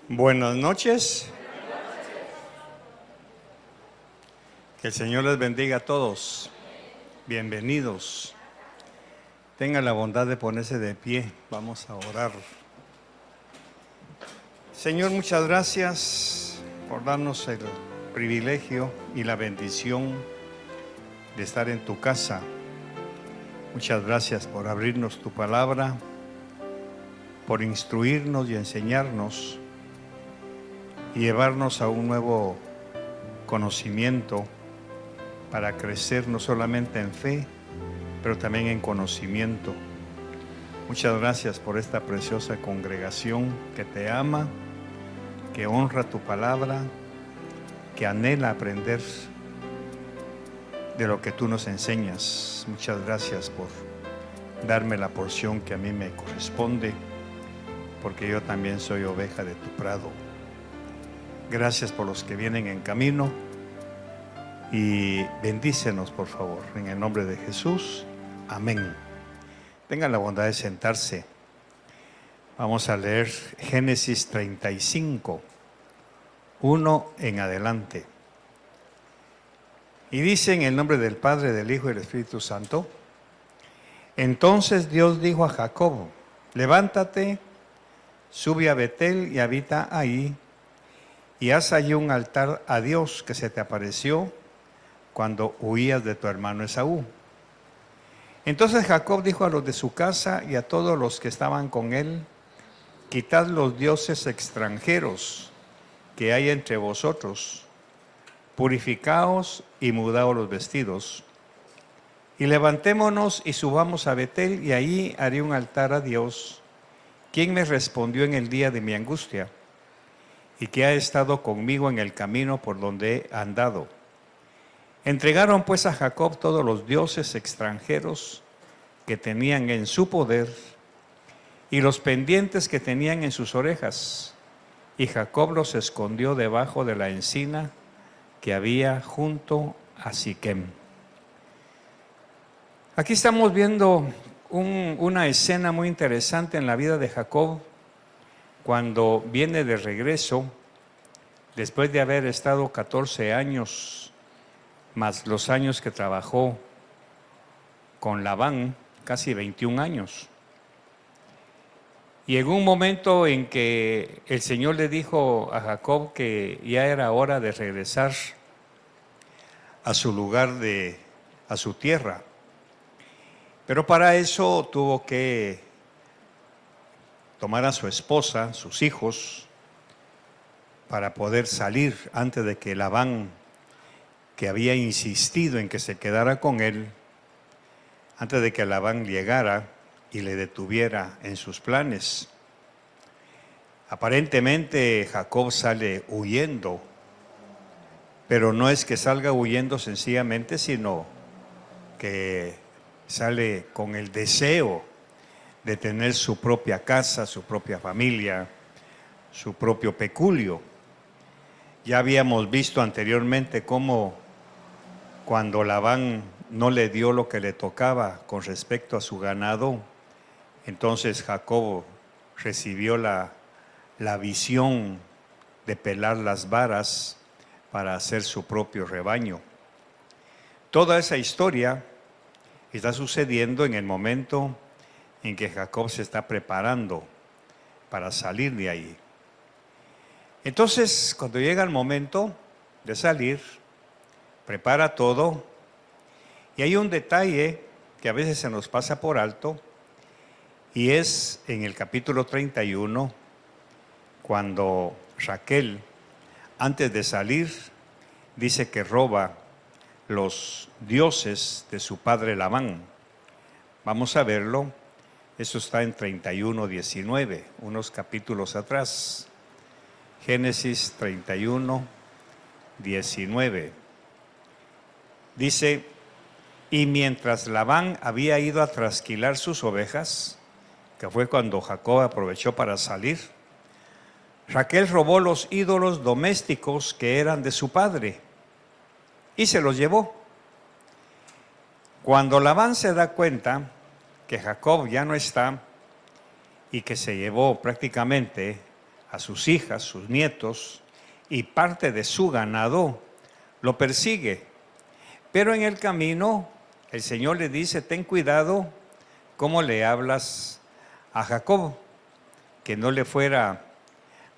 Buenas noches. Que el Señor les bendiga a todos. Bienvenidos. Tengan la bondad de ponerse de pie. Vamos a orar. Señor, muchas gracias por darnos el privilegio y la bendición de estar en tu casa. Muchas gracias por abrirnos tu palabra, por instruirnos y enseñarnos y llevarnos a un nuevo conocimiento para crecer no solamente en fe, pero también en conocimiento. Muchas gracias por esta preciosa congregación que te ama, que honra tu palabra, que anhela aprender de lo que tú nos enseñas. Muchas gracias por darme la porción que a mí me corresponde, porque yo también soy oveja de tu prado. Gracias por los que vienen en camino y bendícenos, por favor, en el nombre de Jesús. Amén. Tengan la bondad de sentarse. Vamos a leer Génesis 35, 1 en adelante. Y dice en el nombre del Padre, del Hijo y del Espíritu Santo: Entonces Dios dijo a Jacob: levántate, sube a Betel y habita ahí, y haz allí un altar a Dios que se te apareció cuando huías de tu hermano Esaú. Entonces Jacob dijo a los de su casa y a todos los que estaban con él: quitad los dioses extranjeros que hay entre vosotros, purificaos y mudaos los vestidos, y levantémonos y subamos a Betel, y allí haré un altar a Dios, quien me respondió en el día de mi angustia, y que ha estado conmigo en el camino por donde he andado. Entregaron pues a Jacob todos los dioses extranjeros que tenían en su poder y los pendientes que tenían en sus orejas, y Jacob los escondió debajo de la encina que había junto a Siquem. Aquí estamos viendo una escena muy interesante en la vida de Jacob, cuando viene de regreso, después de haber estado 14 años, más los años que trabajó con Labán, casi 21 años. Y en un momento en que el Señor le dijo a Jacob que ya era hora de regresar a su lugar, a su tierra. Pero para eso tuvo que tomar a su esposa, sus hijos, para poder salir antes de que Labán, que había insistido en que se quedara con él, antes de que Labán llegara y le detuviera en sus planes. Aparentemente Jacob sale huyendo, pero no es que salga huyendo sencillamente, sino que sale con el deseo de tener su propia casa, su propia familia, su propio peculio. Ya habíamos visto anteriormente cómo cuando Labán no le dio lo que le tocaba con respecto a su ganado, entonces Jacob recibió la visión de pelar las varas para hacer su propio rebaño. Toda esa historia está sucediendo en el momento en que Jacob se está preparando para salir de ahí. Entonces, cuando llega el momento de salir, prepara todo, y hay un detalle que a veces se nos pasa por alto, y es en el capítulo 31, cuando Raquel, antes de salir, dice que roba los dioses de su padre Labán. Vamos a verlo. Eso está en 31:19, unos capítulos atrás. Génesis 31:19. Dice, y mientras Labán había ido a trasquilar sus ovejas, que fue cuando Jacob aprovechó para salir, Raquel robó los ídolos domésticos que eran de su padre y se los llevó. Cuando Labán se da cuenta que Jacob ya no está y que se llevó prácticamente a sus hijas, sus nietos y parte de su ganado, lo persigue. Pero en el camino el Señor le dice, ten cuidado cómo le hablas a Jacob, que no le fuera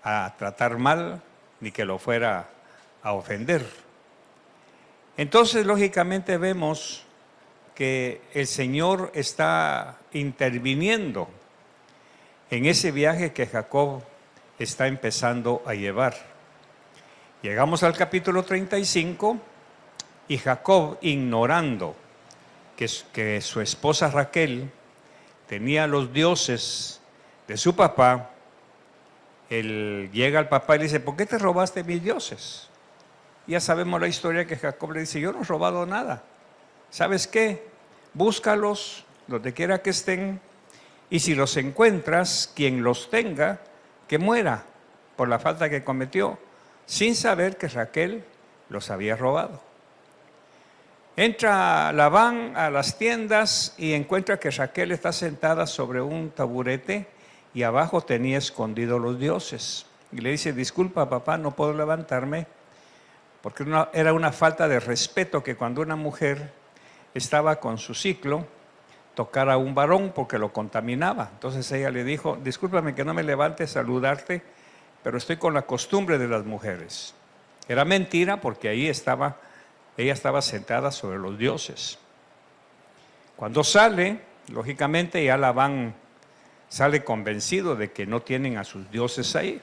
a tratar mal ni que lo fuera a ofender. Entonces, lógicamente vemos que el Señor está interviniendo en ese viaje que Jacob está empezando a llevar. Llegamos al capítulo 35 y Jacob, ignorando que su esposa Raquel tenía los dioses de su papá, él llega al papá y le dice, ¿por qué te robaste mis dioses? Ya sabemos la historia que Jacob le dice, yo no he robado nada. ¿Sabes qué? Búscalos donde quiera que estén y si los encuentras, quien los tenga, que muera por la falta que cometió, sin saber que Raquel los había robado. Entra Labán a las tiendas y encuentra que Raquel está sentada sobre un taburete y abajo tenía escondidos los dioses. Y le dice, disculpa papá, no puedo levantarme, porque era una falta de respeto que cuando una mujer estaba con su ciclo, tocara a un varón porque lo contaminaba. Entonces ella le dijo, discúlpame que no me levante a saludarte, pero estoy con la costumbre de las mujeres. Era mentira porque ahí ella estaba sentada sobre los dioses. Cuando sale, lógicamente ya Labán sale convencido de que no tienen a sus dioses ahí.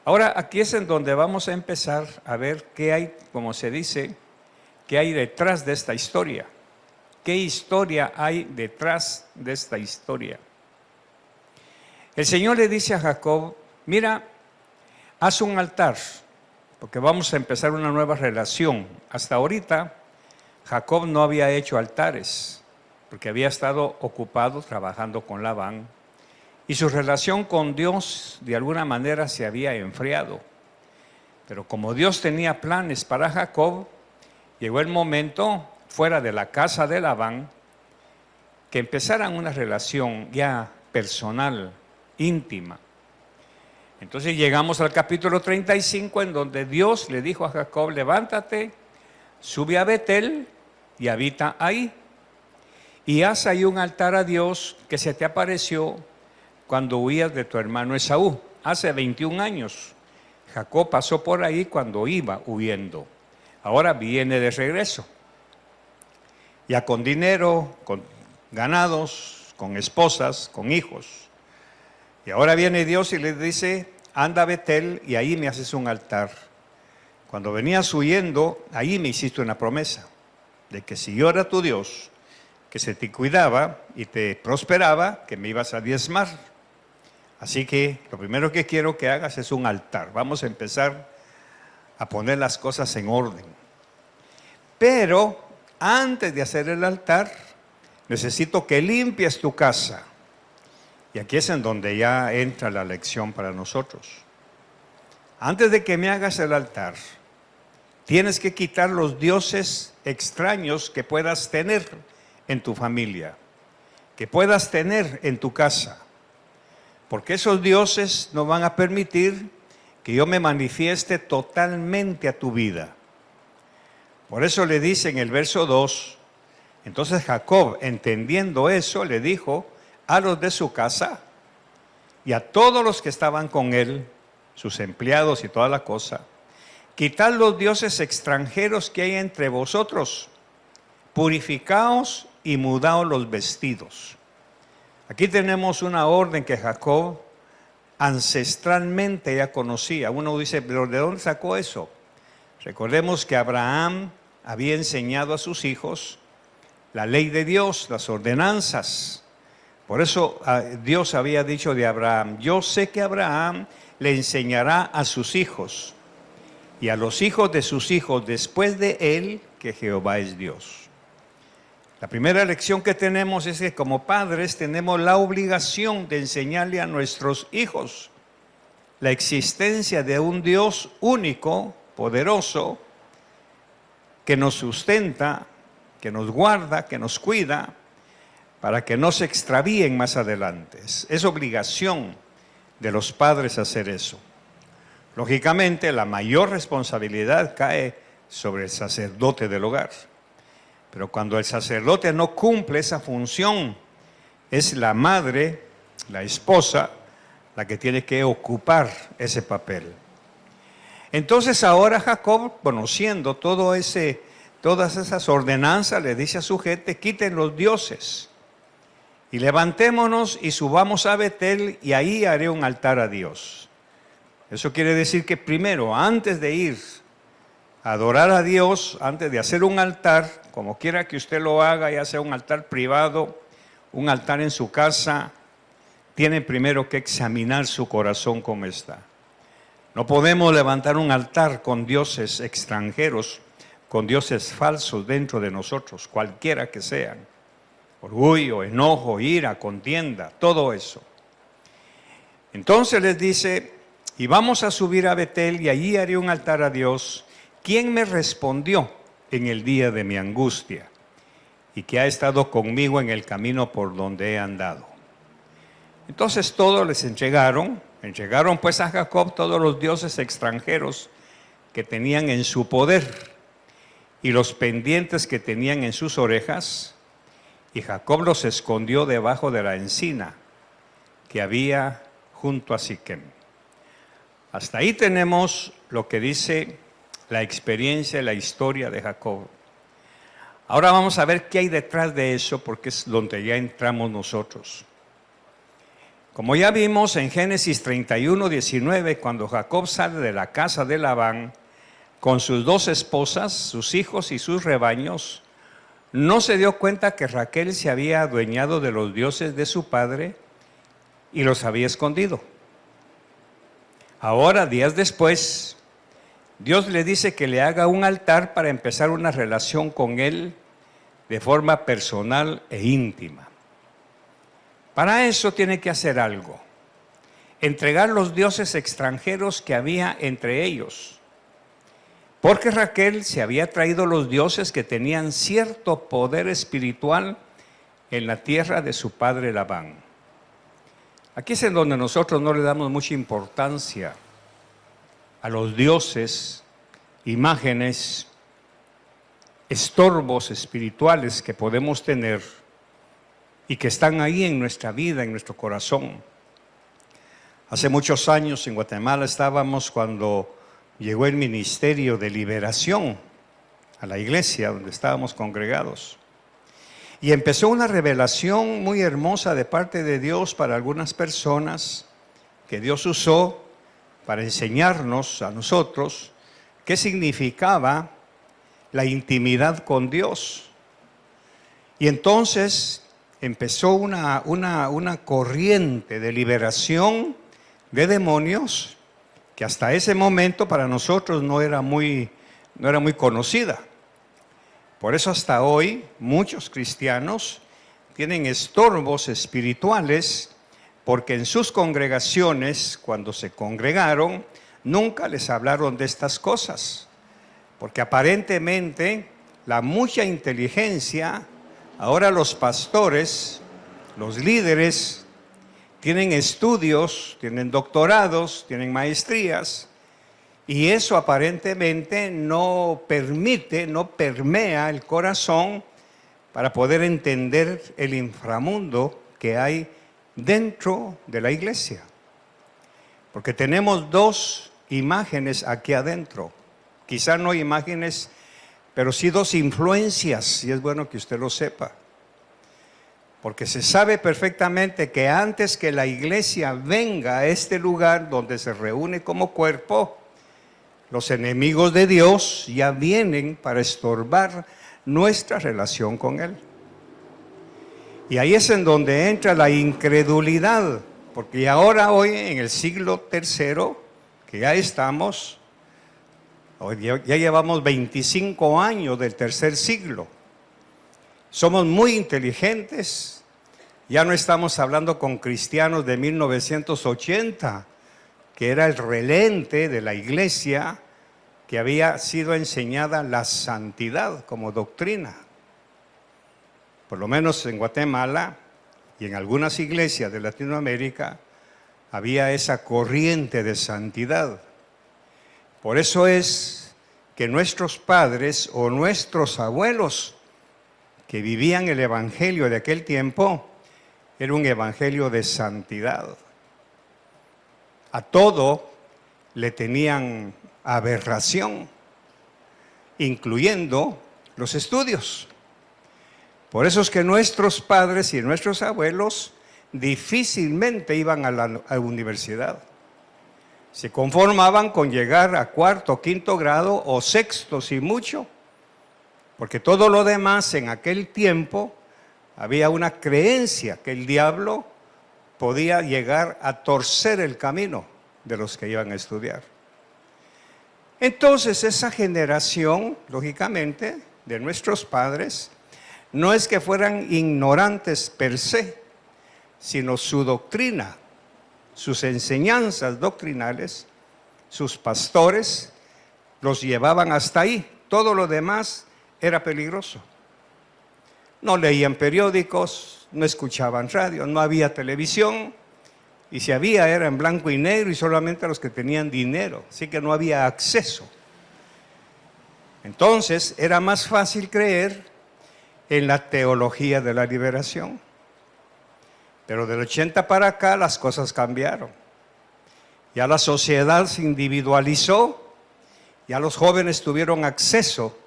Ahora, aquí es en donde vamos a empezar a ver qué hay, como se dice, qué hay detrás de esta historia. ¿Qué historia hay detrás de esta historia? El Señor le dice a Jacob, mira, haz un altar, porque vamos a empezar una nueva relación. Hasta ahorita, Jacob no había hecho altares, porque había estado ocupado trabajando con Labán, y su relación con Dios de alguna manera se había enfriado. Pero como Dios tenía planes para Jacob, llegó el momento, fuera de la casa de Labán, que empezaran una relación ya personal, íntima. Entonces llegamos al capítulo 35, en donde Dios le dijo a Jacob, levántate, sube a Betel y habita ahí. Y haz ahí un altar a Dios que se te apareció cuando huías de tu hermano Esaú. Hace 21 años. Jacob pasó por ahí cuando iba huyendo. Ahora viene de regreso. Ya con dinero, con ganados, con esposas, con hijos. Y ahora viene Dios y le dice, anda a Betel y ahí me haces un altar. Cuando venías huyendo, ahí me hiciste una promesa de que si yo era tu Dios, que se te cuidaba y te prosperaba, que me ibas a diezmar. Así que lo primero que quiero que hagas es un altar. Vamos a empezar a poner las cosas en orden. Pero antes de hacer el altar, necesito que limpies tu casa. Y aquí es en donde ya entra la lección para nosotros. Antes de que me hagas el altar, tienes que quitar los dioses extraños que puedas tener en tu familia, que puedas tener en tu casa. Porque esos dioses no van a permitir que yo me manifieste totalmente a tu vida. Por eso le dice en el verso 2, entonces Jacob, entendiendo eso, le dijo a los de su casa y a todos los que estaban con él, sus empleados y toda la cosa, quitad los dioses extranjeros que hay entre vosotros, purificaos y mudaos los vestidos. Aquí tenemos una orden que Jacob ancestralmente ya conocía. Uno dice, ¿pero de dónde sacó eso? Recordemos que Abraham había enseñado a sus hijos la ley de Dios, las ordenanzas. Por eso Dios había dicho de Abraham, yo sé que Abraham le enseñará a sus hijos y a los hijos de sus hijos después de él que Jehová es Dios. La primera lección que tenemos es que como padres tenemos la obligación de enseñarle a nuestros hijos la existencia de un Dios único, poderoso, que nos sustenta, que nos guarda, que nos cuida, para que no se extravíen más adelante. Es obligación de los padres hacer eso. Lógicamente, la mayor responsabilidad cae sobre el sacerdote del hogar. Pero cuando el sacerdote no cumple esa función, es la madre, la esposa, la que tiene que ocupar ese papel. Entonces ahora Jacob, conociendo todas esas ordenanzas, le dice a su gente: quiten los dioses y levantémonos y subamos a Betel y ahí haré un altar a Dios. Eso quiere decir que primero, antes de ir a adorar a Dios, antes de hacer un altar, como quiera que usted lo haga, ya sea un altar privado, un altar en su casa, tiene primero que examinar su corazón cómo está. No podemos levantar un altar con dioses extranjeros, con dioses falsos dentro de nosotros, cualquiera que sean. Orgullo, enojo, ira, contienda, todo eso. Entonces les dice: y vamos a subir a Betel y allí haré un altar a Dios, quien me respondió en el día de mi angustia y que ha estado conmigo en el camino por donde he andado. Entonces todos les entregaron pues a Jacob todos los dioses extranjeros que tenían en su poder y los pendientes que tenían en sus orejas, y Jacob los escondió debajo de la encina que había junto a Siquem. Hasta ahí tenemos lo que dice la experiencia y la historia de Jacob. Ahora vamos a ver qué hay detrás de eso, porque es donde ya entramos nosotros. Como ya vimos en Génesis 31:19, cuando Jacob sale de la casa de Labán con sus 2 esposas, sus hijos y sus rebaños, no se dio cuenta que Raquel se había adueñado de los dioses de su padre y los había escondido. Ahora, días después, Dios le dice que le haga un altar para empezar una relación con él de forma personal e íntima. Para eso tiene que hacer algo: entregar los dioses extranjeros que había entre ellos. Porque Raquel se había traído los dioses que tenían cierto poder espiritual en la tierra de su padre Labán. Aquí es en donde nosotros no le damos mucha importancia a los dioses, imágenes, estorbos espirituales que podemos tener y que están ahí en nuestra vida, en nuestro corazón. Hace muchos años en Guatemala estábamos cuando llegó el ministerio de liberación a la iglesia donde estábamos congregados. Y empezó una revelación muy hermosa de parte de Dios para algunas personas que Dios usó para enseñarnos a nosotros qué significaba la intimidad con Dios. Y entonces empezó una corriente de liberación de demonios que hasta ese momento para nosotros no era muy conocida. Por eso hasta hoy muchos cristianos tienen estorbos espirituales, porque en sus congregaciones, cuando se congregaron, nunca les hablaron de estas cosas. Porque aparentemente la mucha inteligencia, ahora los pastores, los líderes, tienen estudios, tienen doctorados, tienen maestrías, y eso aparentemente no permea el corazón para poder entender el inframundo que hay dentro de la iglesia. Porque tenemos 2 imágenes aquí adentro, quizá no imágenes, pero sí 2 influencias, y es bueno que usted lo sepa. Porque se sabe perfectamente que antes que la iglesia venga a este lugar donde se reúne como cuerpo, los enemigos de Dios ya vienen para estorbar nuestra relación con Él. Y ahí es en donde entra la incredulidad, porque ahora hoy en el siglo III, que ya estamos, Hoy ya llevamos 25 años del tercer siglo. Somos muy inteligentes. Ya no estamos hablando con cristianos de 1980, que era el relente de la iglesia, que había sido enseñada la santidad como doctrina. Por lo menos en Guatemala y en algunas iglesias de Latinoamérica había esa corriente de santidad. Por eso es que nuestros padres o nuestros abuelos que vivían el evangelio de aquel tiempo, era un evangelio de santidad. A todo le tenían aberración, incluyendo los estudios. Por eso es que nuestros padres y nuestros abuelos difícilmente iban a la universidad. Se conformaban con llegar a cuarto, quinto grado o sexto, si mucho, porque todo lo demás en aquel tiempo había una creencia que el diablo podía llegar a torcer el camino de los que iban a estudiar. Entonces esa generación, lógicamente, de nuestros padres, no es que fueran ignorantes per se, sino su doctrina, sus enseñanzas doctrinales, sus pastores los llevaban hasta ahí. Todo lo demás era peligroso. No leían periódicos, no escuchaban radio, no había televisión, y si había era en blanco y negro y solamente los que tenían dinero, así que no había acceso. Entonces era más fácil creer en la teología de la liberación. Pero del 80 para acá las cosas cambiaron. Ya la sociedad se individualizó, ya los jóvenes tuvieron acceso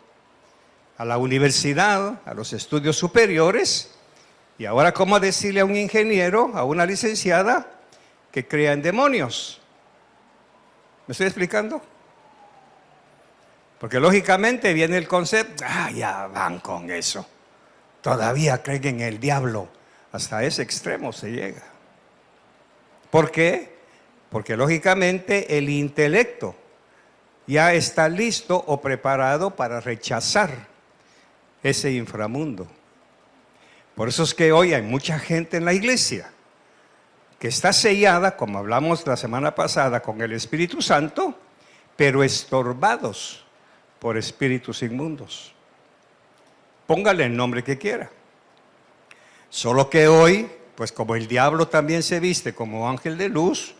a la universidad, a los estudios superiores, y ahora ¿cómo decirle a un ingeniero, a una licenciada, que crea en demonios? ¿Me estoy explicando? Porque lógicamente viene el concepto, ya van con eso, todavía creen en el diablo, hasta ese extremo se llega. ¿Por qué? Porque lógicamente el intelecto ya está listo o preparado para rechazar ese inframundo. Por eso es que hoy hay mucha gente en la iglesia que está sellada, como hablamos la semana pasada, con el Espíritu Santo, pero estorbados por espíritus inmundos. Póngale el nombre que quiera. Solo que hoy, pues como el diablo también se viste como ángel de luz,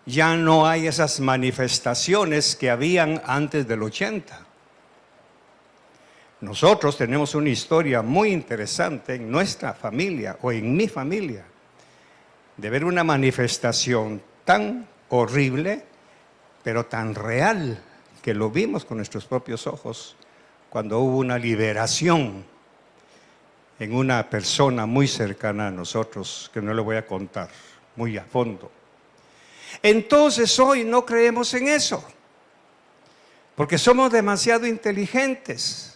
ya no hay esas manifestaciones que habían antes del 80. Nosotros tenemos una historia muy interesante en nuestra familia o en mi familia, de ver una manifestación tan horrible, pero tan real, que lo vimos con nuestros propios ojos, cuando hubo una liberación en una persona muy cercana a nosotros, que no le voy a contar muy a fondo. Entonces hoy no creemos en eso, porque somos demasiado inteligentes.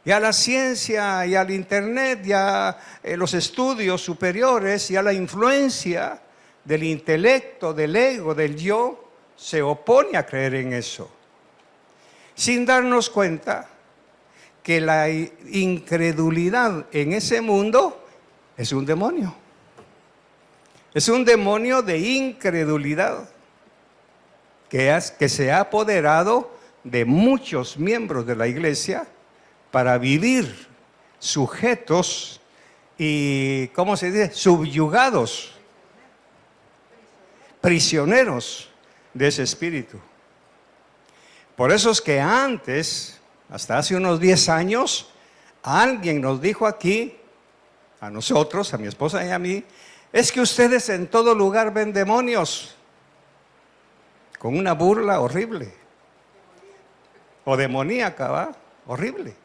Ya la ciencia, ya el internet, ya los estudios superiores, ya la influencia del intelecto, del ego, del yo, se opone a creer en eso. Sin darnos cuenta que la incredulidad en ese mundo es un demonio. Es un demonio de incredulidad que se ha apoderado de muchos miembros de la iglesia para vivir sujetos y, ¿cómo se dice?, subyugados, prisioneros de ese espíritu. Por eso es que antes, hasta hace unos 10 años, alguien nos dijo aquí, a nosotros, a mi esposa y a mí, es que ustedes en todo lugar ven demonios, con una burla horrible, o demoníaca, ¿va? Horrible.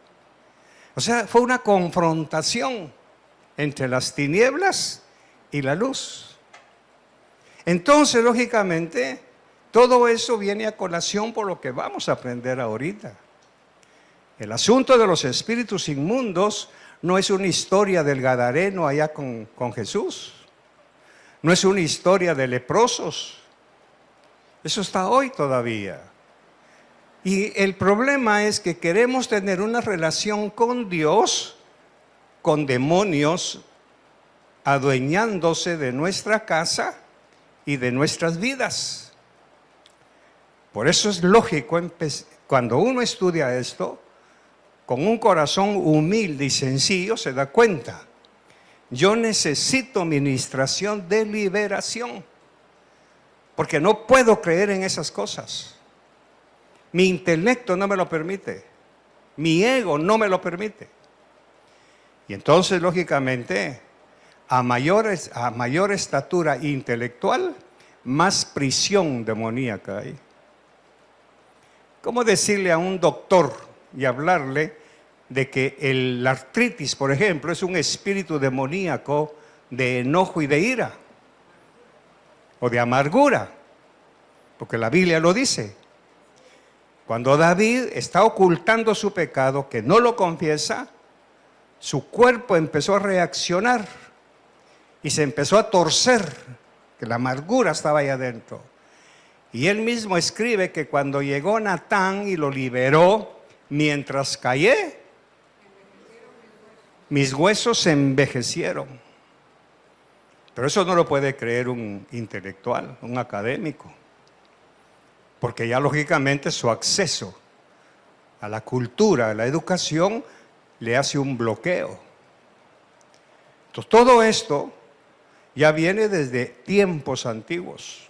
O sea, fue una confrontación entre las tinieblas y la luz. Entonces, lógicamente, todo eso viene a colación por lo que vamos a aprender ahorita. El asunto de los espíritus inmundos no es una historia del Gadareno allá con Jesús. No es una historia de leprosos. Eso está hoy todavía. Y el problema es que queremos tener una relación con Dios, con demonios adueñándose de nuestra casa y de nuestras vidas. Por eso es lógico, cuando uno estudia esto, con un corazón humilde y sencillo, se da cuenta. Yo necesito ministración de liberación, porque no puedo creer en esas cosas. Mi intelecto no me lo permite, mi ego no me lo permite. Y entonces, lógicamente, a mayor estatura intelectual, más prisión demoníaca hay. ¿Cómo decirle a un doctor y hablarle de que la artritis, por ejemplo, es un espíritu demoníaco de enojo y de ira? O de amargura, porque la Biblia lo dice. Cuando David está ocultando su pecado, que no lo confiesa, su cuerpo empezó a reaccionar y se empezó a torcer, que la amargura estaba ahí adentro. Y él mismo escribe que cuando llegó Natán y lo liberó, mientras callé, mis huesos se envejecieron. Pero eso no lo puede creer un intelectual, un académico, porque ya lógicamente su acceso a la cultura, a la educación, le hace un bloqueo. Entonces, todo esto ya viene desde tiempos antiguos.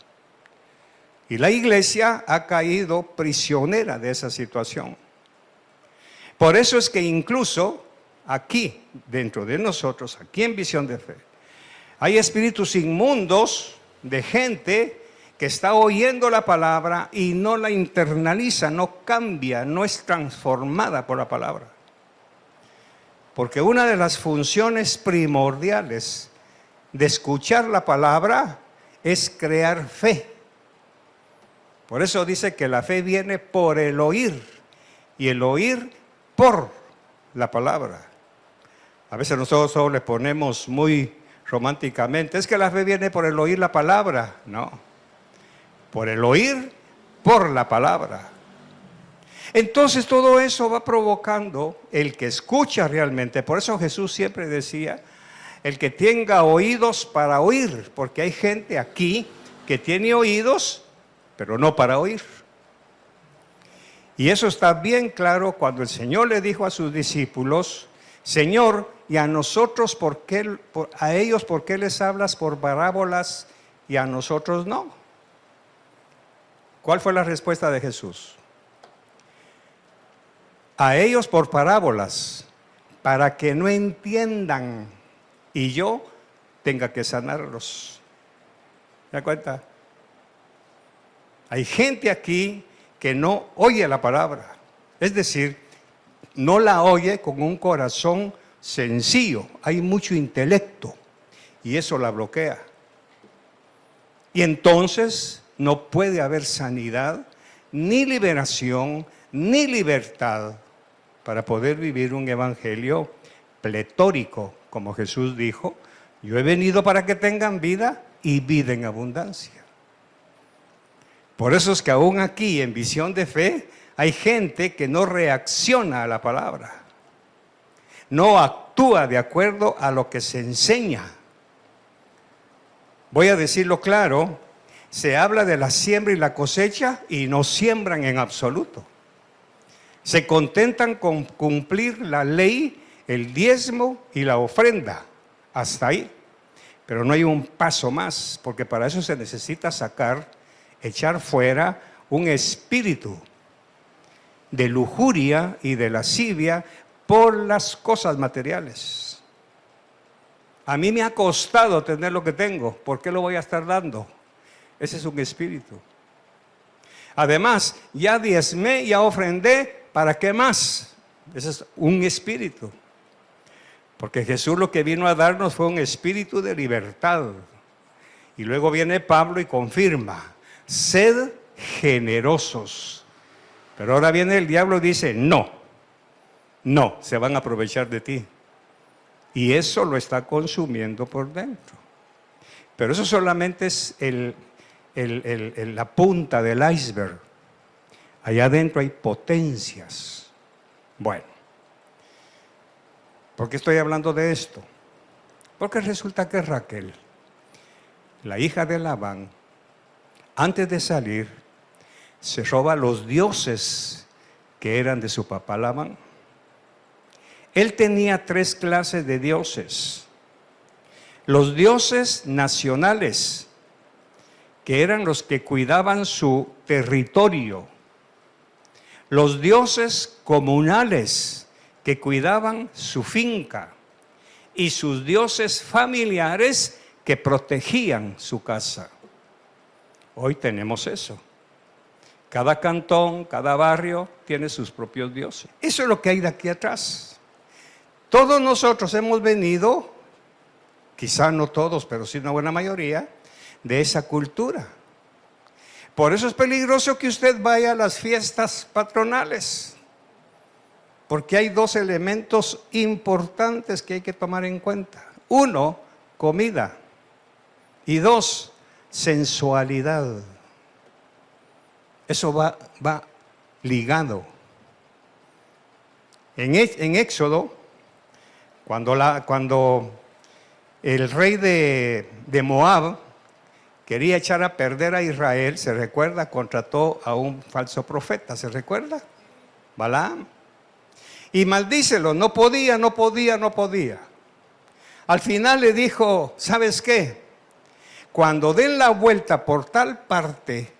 Y la iglesia ha caído prisionera de esa situación. Por eso es que incluso aquí, dentro de nosotros, aquí en Visión de Fe, hay espíritus inmundos de gente que está oyendo la palabra y no la internaliza, no cambia, no es transformada por la palabra. Porque una de las funciones primordiales de escuchar la palabra es crear fe. Por eso dice que la fe viene por el oír y el oír por la palabra. A veces nosotros solo le ponemos muy románticamente, es que la fe viene por el oír la palabra. No, por el oír por la palabra. Entonces todo eso va provocando el que escucha realmente. Por eso Jesús siempre decía, el que tenga oídos para oír, porque hay gente aquí que tiene oídos, pero no para oír. Y eso está bien claro cuando el Señor le dijo a sus discípulos, Señor, ¿y a nosotros a ellos por qué les hablas por parábolas y a nosotros no? ¿Cuál fue la respuesta de Jesús? A ellos por parábolas, para que no entiendan y yo tenga que sanarlos. ¿Se da cuenta? Hay gente aquí que no oye la palabra, es decir, no la oye con un corazón sencillo, hay mucho intelecto y eso la bloquea. Y entonces no puede haber sanidad, ni liberación, ni libertad para poder vivir un evangelio pletórico, como Jesús dijo, yo he venido para que tengan vida y vida en abundancia. Por eso es que aún aquí en Visión de Fe hay gente que no reacciona a la palabra, no actúa de acuerdo a lo que se enseña. Voy a decirlo claro, se habla de la siembra y la cosecha y no siembran en absoluto. Se contentan con cumplir la ley, el diezmo y la ofrenda, hasta ahí. Pero no hay un paso más, porque para eso se necesita echar fuera un espíritu de lujuria y de lascivia por las cosas materiales. A mí me ha costado tener lo que tengo, ¿por qué lo voy a estar dando? Ese es un espíritu. Además, ya diezmé, ya ofrendé, ¿para qué más? Ese es un espíritu. Porque Jesús lo que vino a darnos fue un espíritu de libertad. Y luego viene Pablo y confirma, sed generosos. Pero ahora viene el diablo y dice, no, se van a aprovechar de ti. Y eso lo está consumiendo por dentro. Pero eso solamente es la punta del iceberg. Allá adentro hay potencias. Bueno, ¿por qué estoy hablando de esto? Porque resulta que Raquel, la hija de Labán, antes de salir, se roba los dioses que eran de su papá Labán. Él tenía 3 clases de dioses. Los dioses nacionales, que eran los que cuidaban su territorio. Los dioses comunales, que cuidaban su finca. Y sus dioses familiares, que protegían su casa. Hoy tenemos eso. Cada cantón, cada barrio tiene sus propios dioses. Eso es lo que hay de aquí atrás. Todos nosotros hemos venido, quizá no todos, pero sí una buena mayoría, de esa cultura. Por eso es peligroso que usted vaya a las fiestas patronales, porque hay 2 elementos importantes que hay que tomar en cuenta. 1, comida, y 2, sensualidad. Eso va ligado. En Éxodo, cuando el rey de Moab quería echar a perder a Israel, ¿se recuerda? Contrató a un falso profeta, ¿se recuerda? Balaam. Y maldícelo, no podía. Al final le dijo, ¿sabes qué? Cuando den la vuelta por tal parte,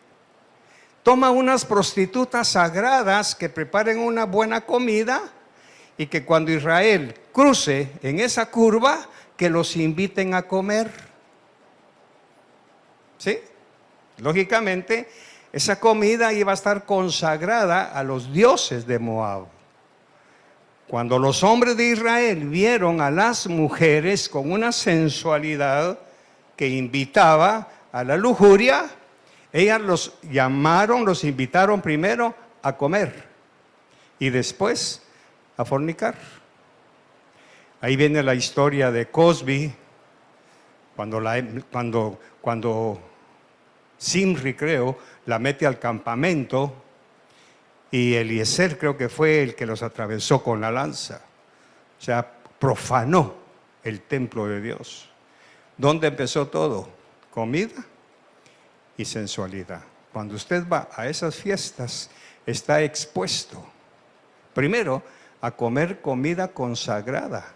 toma unas prostitutas sagradas que preparen una buena comida y que cuando Israel cruce en esa curva, que los inviten a comer. ¿Sí? Lógicamente, esa comida iba a estar consagrada a los dioses de Moab. Cuando los hombres de Israel vieron a las mujeres con una sensualidad que invitaba a la lujuria, ellas los llamaron, los invitaron primero a comer y después a fornicar. Ahí viene la historia de Cosbi, cuando Simri, creo, la mete al campamento y Eliezer creo que fue el que los atravesó con la lanza. O sea, profanó el templo de Dios. ¿Dónde empezó todo? Comida y sensualidad. Cuando usted va a esas fiestas, está expuesto, primero, a comer comida consagrada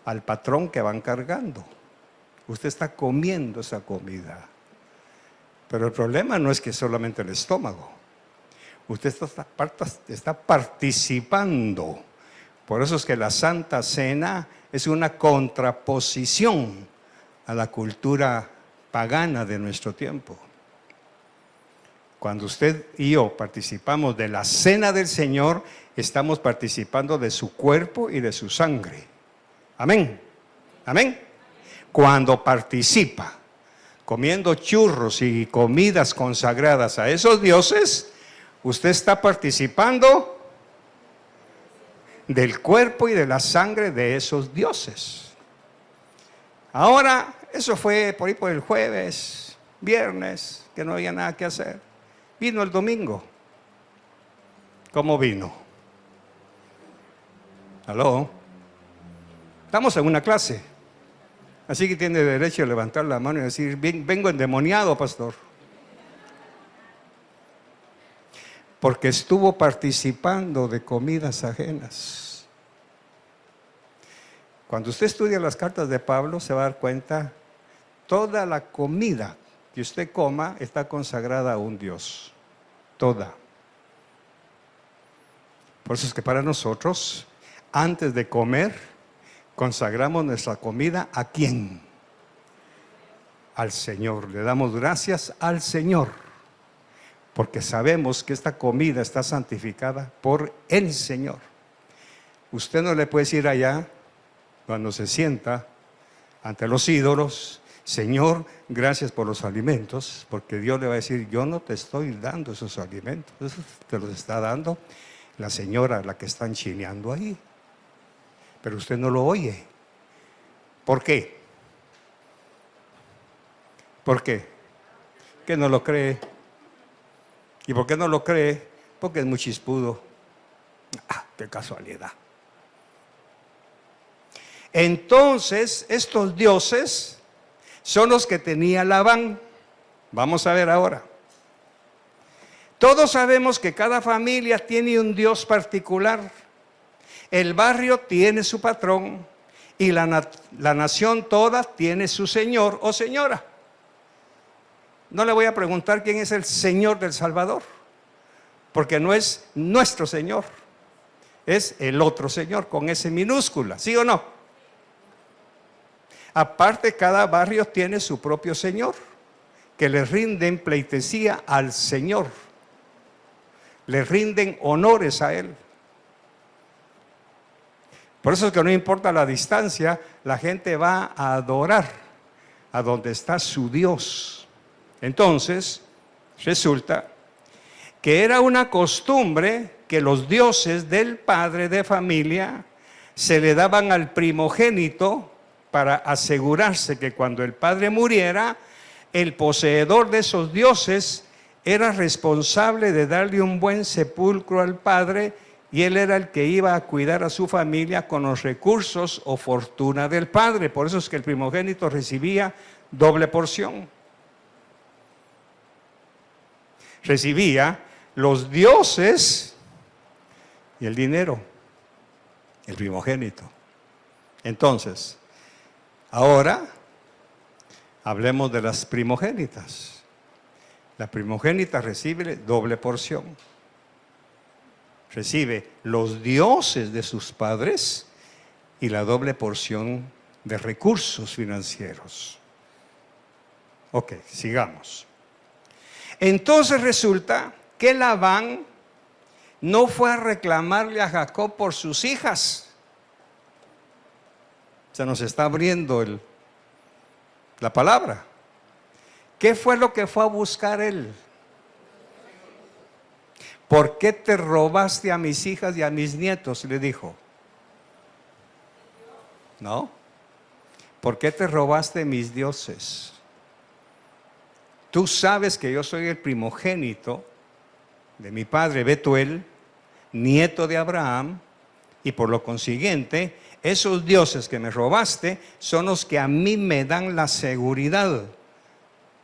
al patrón que van cargando. Usted está comiendo esa comida. Pero el problema no es que solamente el estómago. Usted está participando. Por eso es que la Santa Cena es una contraposición a la cultura pagana de nuestro tiempo. Cuando usted y yo participamos de la Cena del Señor, estamos participando de su cuerpo y de su sangre. Amén. Amén. Cuando participa comiendo churros y comidas consagradas a esos dioses, usted está participando del cuerpo y de la sangre de esos dioses. Ahora, eso fue por ahí por el jueves, viernes, que no había nada que hacer. Vino el domingo. ¿Cómo vino? ¿Aló? Estamos en una clase. Así que tiene derecho a levantar la mano y decir, vengo endemoniado, pastor. Porque estuvo participando de comidas ajenas. Cuando usted estudia las cartas de Pablo, se va a dar cuenta, toda la comida que usted coma está consagrada a un Dios. Toda. Por eso es que para nosotros, antes de comer, consagramos nuestra comida ¿a quién? Al Señor. Le damos gracias al Señor, porque sabemos que esta comida está santificada por el Señor. Usted no le puede decir allá, cuando se sienta ante los ídolos, Señor, gracias por los alimentos, porque Dios le va a decir, yo no te estoy dando esos alimentos, eso te los está dando la señora, la que están chineando ahí. Pero usted no lo oye. ¿Por qué? ¿Por qué? ¿Que no lo cree? ¿Y por qué no lo cree? porque es muy chispudo. ¡Qué casualidad! Entonces, estos dioses son los que tenía Labán. Vamos a ver ahora. Todos sabemos que cada familia tiene un dios particular. El barrio tiene su patrón y la nación toda tiene su señor o señora. No le voy a preguntar quién es el Señor del Salvador, porque no es nuestro Señor, es el otro Señor con S minúscula, ¿sí o no? Aparte, cada barrio tiene su propio Señor, que le rinden pleitesía al Señor, le rinden honores a Él. Por eso es que no importa la distancia, la gente va a adorar a donde está su Dios. Entonces, resulta que era una costumbre que los dioses del padre de familia se le daban al primogénito para asegurarse que cuando el padre muriera, el poseedor de esos dioses era responsable de darle un buen sepulcro al padre y él era el que iba a cuidar a su familia con los recursos o fortuna del padre. Por eso es que el primogénito recibía doble porción. Recibía los dioses y el dinero, el primogénito. Entonces, ahora hablemos de las primogénitas. La primogénita recibe doble porción. Recibe los dioses de sus padres y la doble porción de recursos financieros. Ok, sigamos. Entonces resulta que Labán no fue a reclamarle a Jacob por sus hijas. Se nos está abriendo la palabra. ¿Qué fue lo que fue a buscar él? ¿Por qué te robaste a mis hijas y a mis nietos? Le dijo. ¿No? ¿Por qué te robaste mis dioses? Tú sabes que yo soy el primogénito de mi padre Betuel, nieto de Abraham, y por lo consiguiente, esos dioses que me robaste son los que a mí me dan la seguridad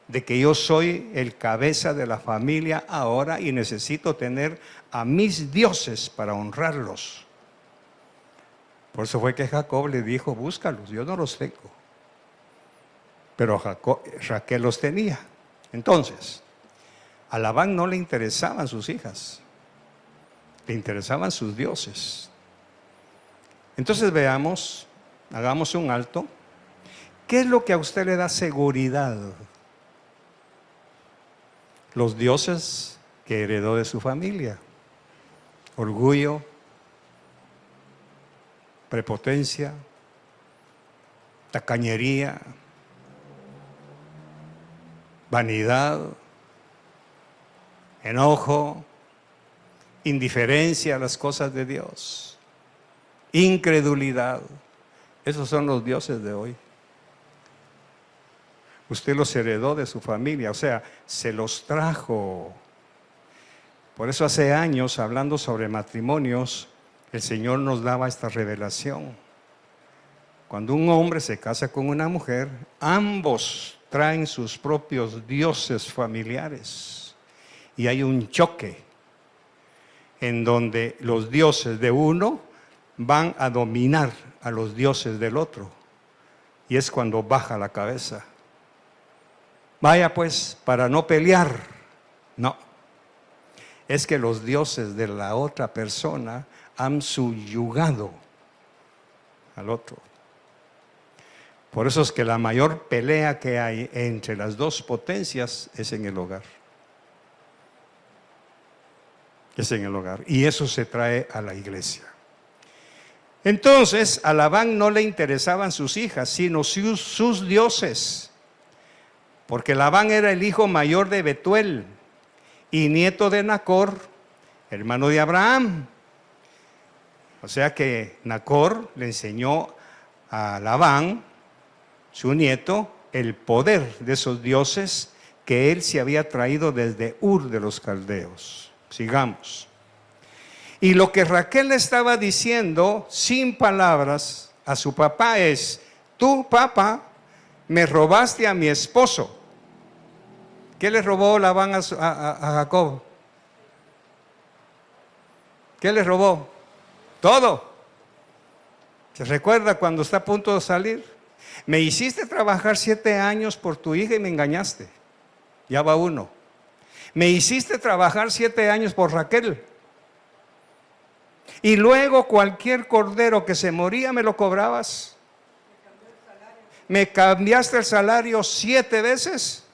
de que yo soy el cabeza de la familia ahora y necesito tener a mis dioses para honrarlos. Por eso fue que Jacob le dijo, búscalos, yo no los tengo. Pero Raquel los tenía. Entonces, a Labán no le interesaban sus hijas, le interesaban sus dioses. Entonces veamos, hagamos un alto. ¿Qué es lo que a usted le da seguridad? Los dioses que heredó de su familia. Orgullo, prepotencia, tacañería, vanidad, enojo, indiferencia a las cosas de Dios, incredulidad. Esos son los dioses de hoy. Usted los heredó de su familia, o sea, se los trajo. Por eso hace años, hablando sobre matrimonios, el Señor nos daba esta revelación. Cuando un hombre se casa con una mujer, ambos traen sus propios dioses familiares. Y hay un choque en donde los dioses de uno van a dominar a los dioses del otro. Y es cuando baja la cabeza. Vaya pues, para no pelear. No. Es que los dioses de la otra persona han subyugado al otro. Por eso es que la mayor pelea que hay entre las dos potencias es en el hogar. Es en el hogar. Y eso se trae a la iglesia. Entonces, a Labán no le interesaban sus hijas, sino sus dioses. Porque Labán era el hijo mayor de Betuel y nieto de Nacor, hermano de Abraham. O sea que Nacor le enseñó a Labán, su nieto, el poder de esos dioses que él se había traído desde Ur de los Caldeos. Sigamos. Y lo que Raquel le estaba diciendo sin palabras a su papá es: tú, papá, me robaste a mi esposo. ¿Qué le robó Labán a Jacob? ¿Qué le robó? Todo. ¿Se recuerda cuando está a punto de salir? Me hiciste trabajar 7 años por tu hija y me engañaste. Ya va uno. Me hiciste trabajar 7 años por Raquel. Y luego cualquier cordero que se moría me lo cobrabas. Me cambiaste el salario 7 veces.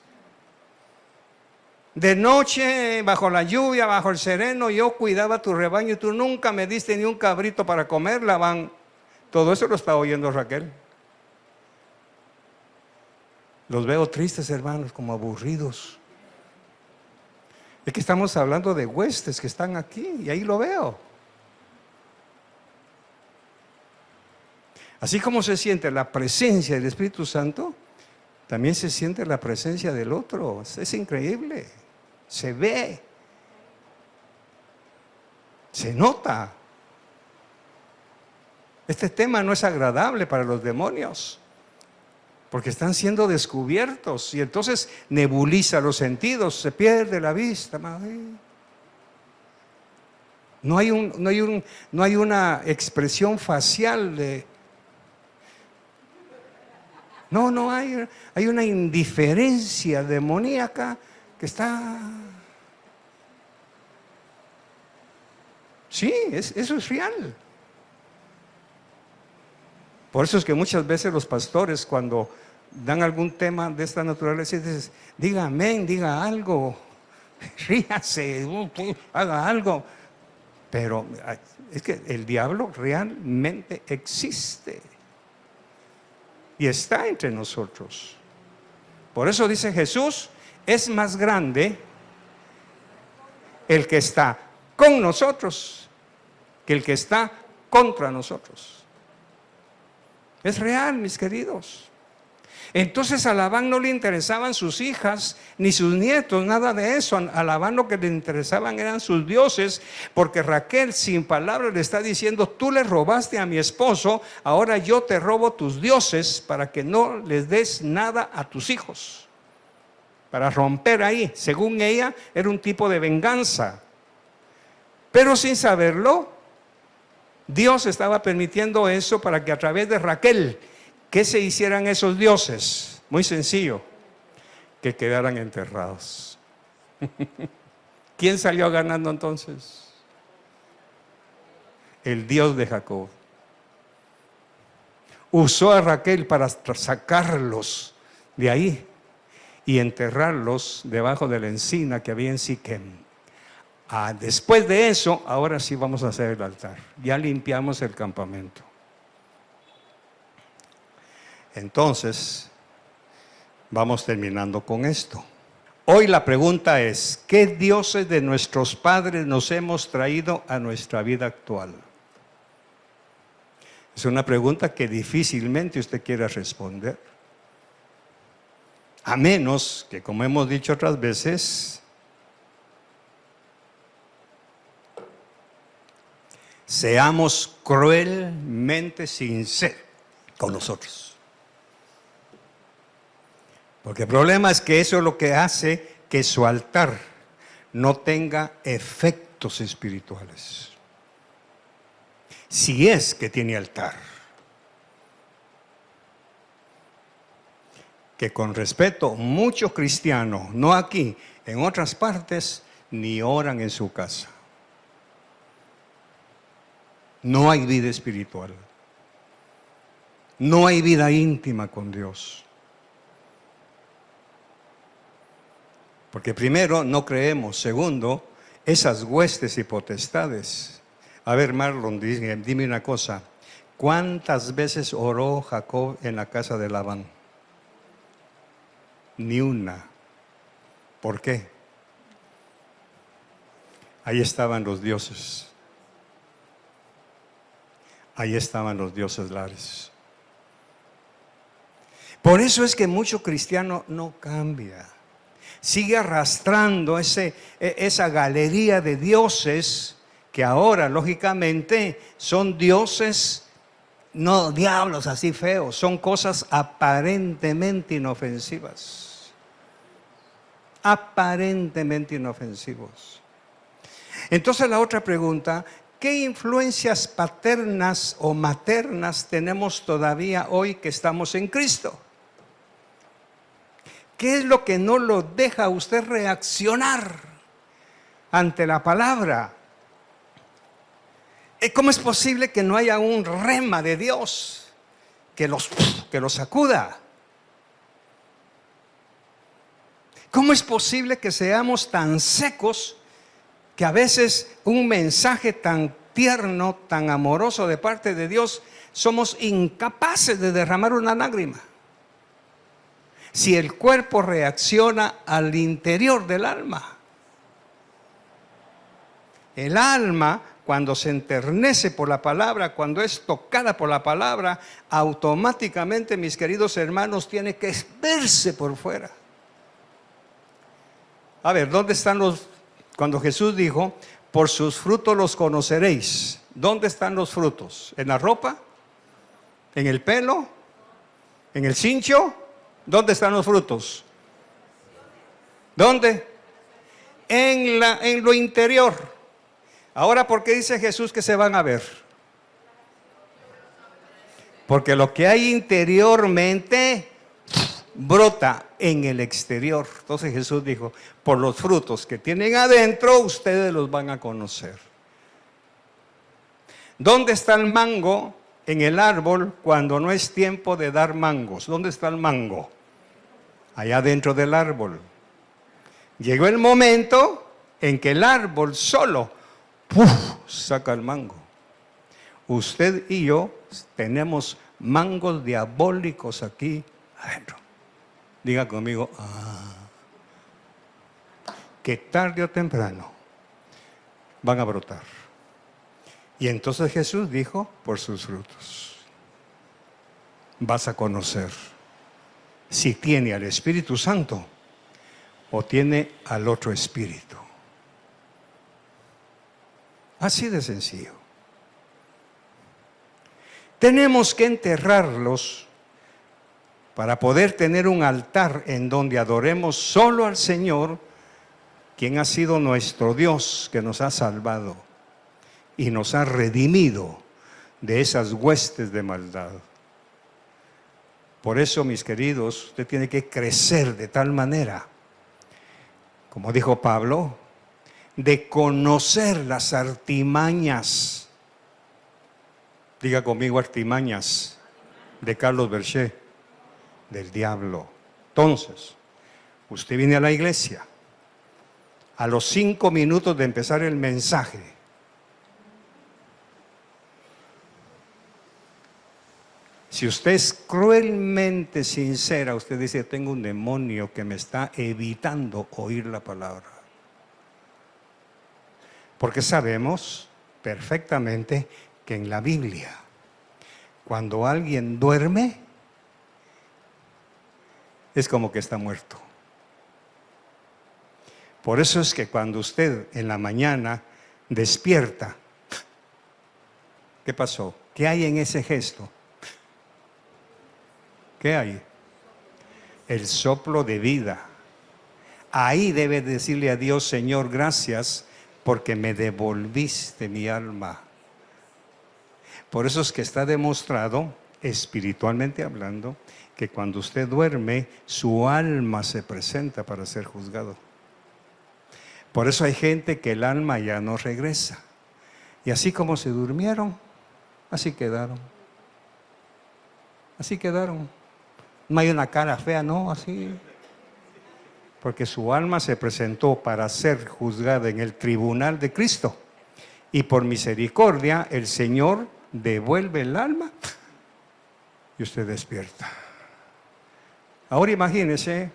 De noche, bajo la lluvia, bajo el sereno, yo cuidaba tu rebaño y tú nunca me diste ni un cabrito para comer, Labán. Todo eso lo está oyendo Raquel. Los veo tristes, hermanos, como aburridos. Es que estamos hablando de huestes que están aquí y ahí lo veo. Así como se siente la presencia del Espíritu Santo, también se siente la presencia del otro. Es increíble. Se ve. Se nota. Este tema no es agradable para los demonios, porque están siendo descubiertos y entonces nebuliza los sentidos, se pierde la vista. No hay una expresión facial de... No hay una indiferencia demoníaca que está... Sí, eso es real. Por eso es que muchas veces los pastores, cuando dan algún tema de esta naturaleza, dicen: diga amén, diga algo, ríase, haga algo. Pero es que el diablo realmente existe y está entre nosotros. Por eso dice Jesús: es más grande el que está con nosotros que el que está contra nosotros. Es real, mis queridos. Entonces a Labán no le interesaban sus hijas ni sus nietos, nada de eso. A Labán lo que le interesaban eran sus dioses, porque Raquel sin palabras le está diciendo: tú le robaste a mi esposo, ahora yo te robo tus dioses para que no les des nada a tus hijos. Para romper ahí, según ella, era un tipo de venganza. Pero sin saberlo, Dios estaba permitiendo eso para que a través de Raquel, ¿qué se hicieran esos dioses? Muy sencillo: que quedaran enterrados. ¿Quién salió ganando entonces? El Dios de Jacob. Usó a Raquel para sacarlos de ahí y enterrarlos debajo de la encina que había en Siquem. Después de eso, ahora sí vamos a hacer el altar. Ya limpiamos el campamento. Entonces, vamos terminando con esto. Hoy la pregunta es: ¿qué dioses de nuestros padres nos hemos traído a nuestra vida actual? Es una pregunta que difícilmente usted quiera responder. A menos que, como hemos dicho otras veces, seamos cruelmente sinceros con nosotros. Porque el problema es que eso es lo que hace que su altar no tenga efectos espirituales. Si es que tiene altar. Que con respeto, muchos cristianos, no aquí, en otras partes, ni oran en su casa. No hay vida espiritual. No hay vida íntima con Dios. Porque primero, no creemos. Segundo, esas huestes y potestades. A ver, Marlon, dime una cosa. ¿Cuántas veces oró Jacob en la casa de Labán? Ni una. ¿Por qué? Ahí estaban los dioses. Ahí estaban los dioses lares. Por eso es que mucho cristiano no cambia. sigue arrastrando esa galería de dioses que ahora, lógicamente, son dioses, no diablos así feos, son cosas aparentemente inofensivas. Aparentemente inofensivos. Entonces la otra pregunta, ¿qué influencias paternas o maternas tenemos todavía hoy que estamos en Cristo? ¿Qué es lo que no lo deja a usted reaccionar ante la palabra? ¿Cómo es posible que no haya un rema de Dios que los sacuda? ¿Cómo es posible que seamos tan secos que a veces un mensaje tan tierno, tan amoroso de parte de Dios, somos incapaces de derramar una lágrima? Si el cuerpo reacciona al interior del alma. El alma, cuando se enternece por la palabra, cuando es tocada por la palabra, automáticamente, mis queridos hermanos, tiene que verse por fuera. A ver, ¿dónde están cuando Jesús dijo, por sus frutos los conoceréis? ¿Dónde están los frutos? ¿En la ropa? ¿En el pelo? ¿En el cincho? ¿Dónde están los frutos? ¿Dónde? En lo interior. Ahora, ¿por qué dice Jesús que se van a ver? Porque lo que hay interiormente brota en el exterior. Entonces Jesús dijo, por los frutos que tienen adentro, ustedes los van a conocer. ¿Dónde está el mango en el árbol cuando no es tiempo de dar mangos? ¿Dónde está el mango? Allá dentro del árbol. Llegó el momento en que el árbol solo saca el mango. Usted y yo tenemos mangos diabólicos aquí adentro. Diga conmigo, que tarde o temprano van a brotar. Y entonces Jesús dijo, por sus frutos vas a conocer si tiene al Espíritu Santo o tiene al otro espíritu. Así de sencillo. Tenemos que enterrarlos para poder tener un altar en donde adoremos solo al Señor, quien ha sido nuestro Dios, que nos ha salvado y nos ha redimido de esas huestes de maldad. Por eso, mis queridos, usted tiene que crecer de tal manera, como dijo Pablo, de conocer las artimañas. Diga conmigo, artimañas de Carlos Berché, del diablo. Entonces, usted viene a la iglesia, a los 5 minutos de empezar el mensaje, si usted es cruelmente sincera, usted dice, tengo un demonio que me está evitando oír la palabra. Porque sabemos perfectamente que en la Biblia, cuando alguien duerme, es como que está muerto. Por eso es que cuando usted en la mañana despierta, ¿qué pasó? ¿Qué hay en ese gesto? ¿Qué hay? El soplo de vida. Ahí debe decirle a Dios, Señor, gracias porque me devolviste mi alma. Por eso es que está demostrado, espiritualmente hablando, que cuando usted duerme, su alma se presenta para ser juzgado. Por eso hay gente que el alma ya no regresa. Y así como se durmieron, así quedaron. Así quedaron. No hay una cara fea, no, así. Porque su alma se presentó para ser juzgada en el tribunal de Cristo. Y por misericordia, el Señor devuelve el alma y usted despierta. Ahora imagínese,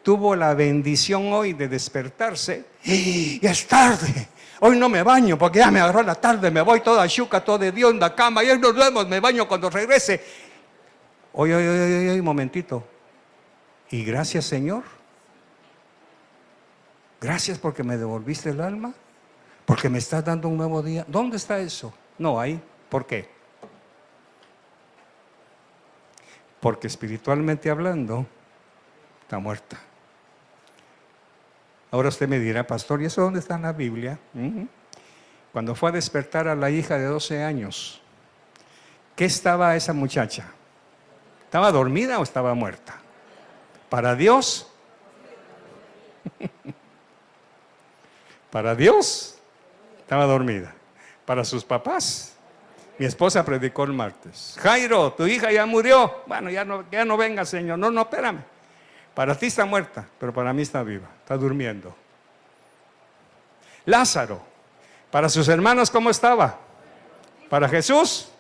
tuvo la bendición hoy de despertarse y es tarde. Hoy no me baño porque ya me agarró la tarde, me voy toda chuca, todo de Dios en la cama y hoy nos vemos, me baño cuando regrese. Oye, un momentito. Y gracias, Señor, Gracias porque me devolviste el alma, porque me estás dando un nuevo día. ¿Dónde está eso? No hay. ¿Por qué? Porque espiritualmente hablando, está muerta. Ahora usted me dirá, pastor, ¿y eso dónde está en la Biblia? Cuando fue a despertar a la hija de 12 años, ¿qué estaba esa muchacha? ¿Estaba dormida o estaba muerta? Para Dios, para Dios, estaba dormida. Para sus papás, mi esposa predicó el martes: Jairo, tu hija ya murió. Bueno, ya no venga, Señor. No, espérame. Para ti está muerta, pero para mí está viva, está durmiendo. Lázaro, para sus hermanos, ¿cómo estaba? Para Jesús.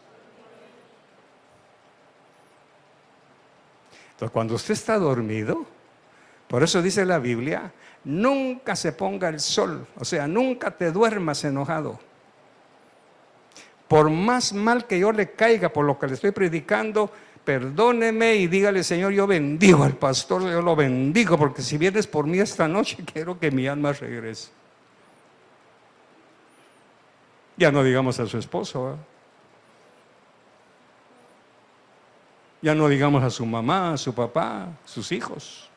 Entonces, cuando usted está dormido, por eso dice la Biblia, nunca se ponga el sol, o sea, nunca te duermas enojado. Por más mal que yo le caiga por lo que le estoy predicando, perdóneme y dígale: Señor, yo bendigo al pastor, yo lo bendigo, porque si vienes por mí esta noche, quiero que mi alma regrese. Ya no digamos a su esposo, ¿eh? Ya no digamos a su mamá, a su papá, sus hijos.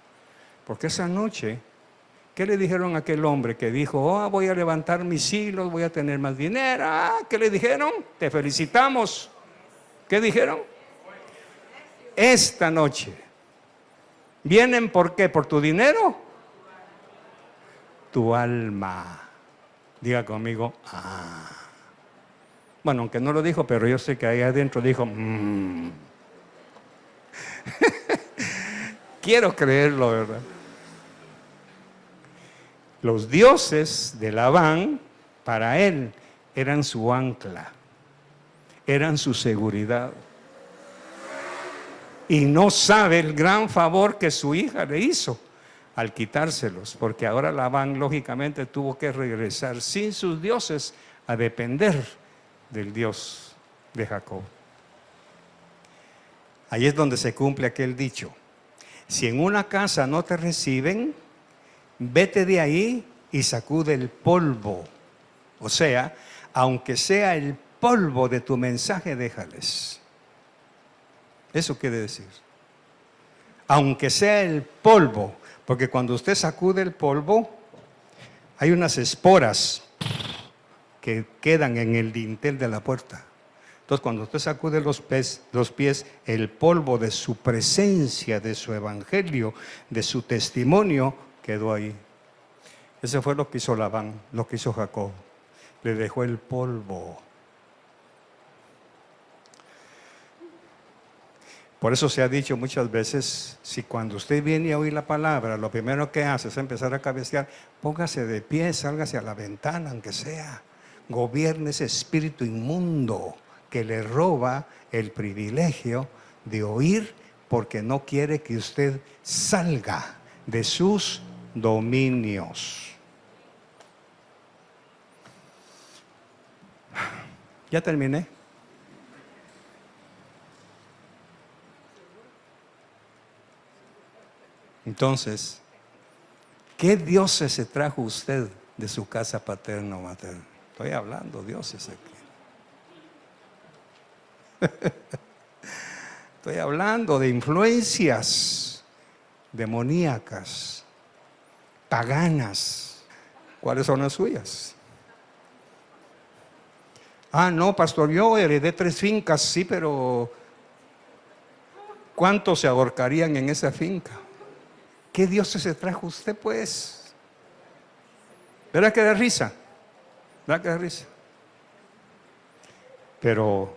Porque esa noche, ¿qué le dijeron a aquel hombre que dijo: voy a levantar mis hilos, voy a tener más dinero? ¿Qué le dijeron? Te felicitamos. ¿Qué dijeron? Esta noche. ¿Vienen por qué? ¿Por tu dinero? Tu alma. Diga conmigo: Bueno, aunque no lo dijo, pero yo sé que ahí adentro dijo: Quiero creerlo, ¿verdad? Los dioses de Labán, para él, eran su ancla, eran su seguridad. Y no sabe el gran favor que su hija le hizo al quitárselos, porque ahora Labán lógicamente tuvo que regresar sin sus dioses a depender del Dios de Jacob. Ahí es donde se cumple aquel dicho: si en una casa no te reciben, vete de ahí y sacude el polvo. O sea, aunque sea el polvo de tu mensaje, déjales. Eso quiere decir, aunque sea el polvo, porque cuando usted sacude el polvo, hay unas esporas que quedan en el dintel de la puerta. Entonces, cuando usted sacude los pies, el polvo de su presencia, de su evangelio, de su testimonio, quedó ahí. Eso fue lo que hizo Labán, lo que hizo Jacob. Le dejó el polvo. Por eso se ha dicho muchas veces, si cuando usted viene a oír la palabra, lo primero que hace es empezar a cabecear, póngase de pie, sálgase a la ventana, aunque sea. Gobierne ese espíritu inmundo que le roba el privilegio de oír, porque no quiere que usted salga de sus dominios. Ya terminé. Entonces, ¿qué dioses se trajo usted de su casa paterna o materna? Estoy hablando dioses aquí. Estoy hablando de influencias demoníacas, paganas. ¿Cuáles son las suyas? No, pastor, yo heredé 3 fincas, sí, pero ¿cuántos se ahorcarían en esa finca? ¿Qué dioses se trajo usted, pues? ¿Verdad que da risa? ¿Verdad que da risa? Pero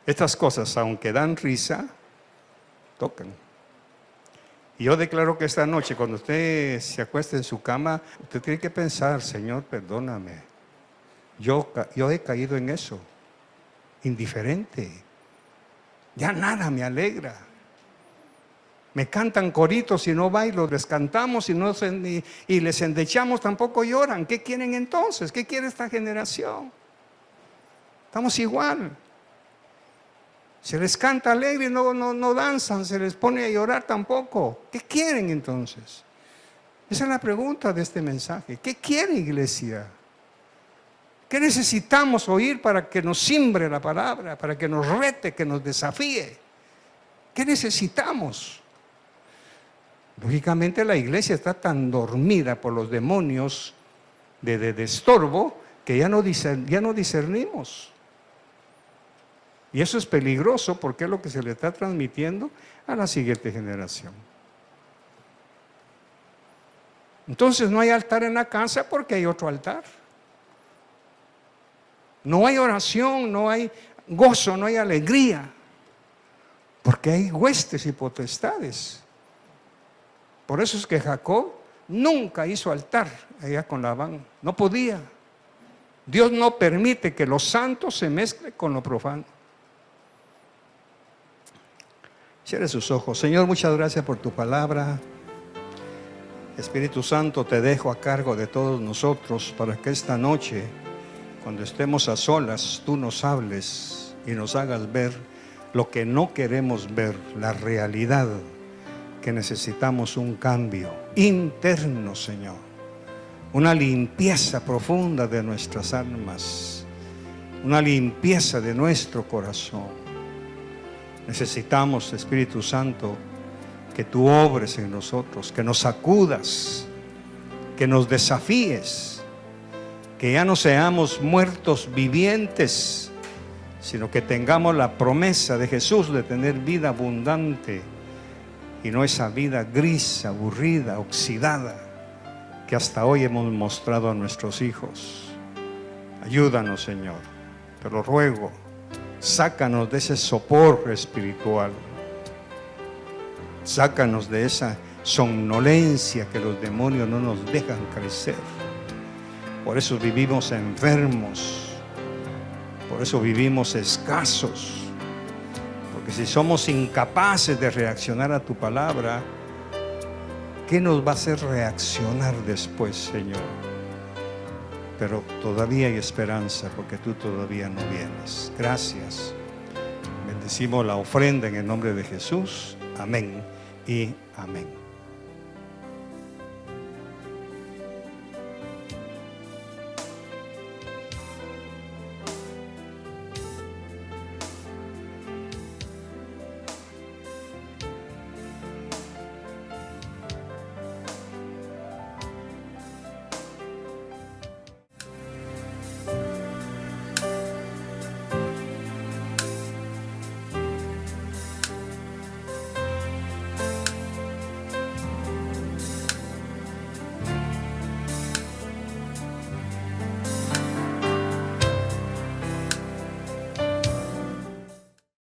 estas cosas, aunque dan risa, tocan. Y yo declaro que esta noche, cuando usted se acueste en su cama, usted tiene que pensar: Señor, perdóname. Yo he caído en eso, indiferente. Ya nada me alegra. Me cantan coritos y no bailo, les cantamos y les endechamos, tampoco lloran. ¿Qué quieren entonces? ¿Qué quiere esta generación? Estamos igual. Se les canta alegre y no danzan, se les pone a llorar tampoco. ¿Qué quieren entonces? Esa es la pregunta de este mensaje. ¿Qué quiere, iglesia? ¿Qué necesitamos oír para que nos simbre la palabra, para que nos rete, que nos desafíe? ¿Qué necesitamos? Lógicamente la iglesia está tan dormida por los demonios de estorbo que ya no discernimos. Y eso es peligroso porque es lo que se le está transmitiendo a la siguiente generación. Entonces no hay altar en la casa porque hay otro altar. No hay oración, no hay gozo, no hay alegría, porque hay huestes y potestades. Por eso es que Jacob nunca hizo altar allá con Labán, no podía. Dios no permite que lo santo se mezcle con lo profano. Cierre sus ojos. Señor, muchas gracias por tu palabra. Espíritu Santo, te dejo a cargo de todos nosotros para que esta noche, cuando estemos a solas, tú nos hables y nos hagas ver lo que no queremos ver, la realidad, que necesitamos un cambio interno, Señor, una limpieza profunda de nuestras almas, una limpieza de nuestro corazón. Necesitamos, Espíritu Santo, que tú obres en nosotros, que nos sacudas, que nos desafíes, que ya no seamos muertos vivientes, sino que tengamos la promesa de Jesús de tener vida abundante y no esa vida gris, aburrida, oxidada que hasta hoy hemos mostrado a nuestros hijos. Ayúdanos, Señor, te lo ruego. Sácanos de ese sopor espiritual. Sácanos de esa somnolencia que los demonios no nos dejan crecer. Por eso vivimos enfermos. Por eso vivimos escasos. Porque si somos incapaces de reaccionar a tu palabra, ¿qué nos va a hacer reaccionar después, Señor? Pero todavía hay esperanza porque tú todavía no vienes. Gracias. Bendecimos la ofrenda en el nombre de Jesús. Amén y amén.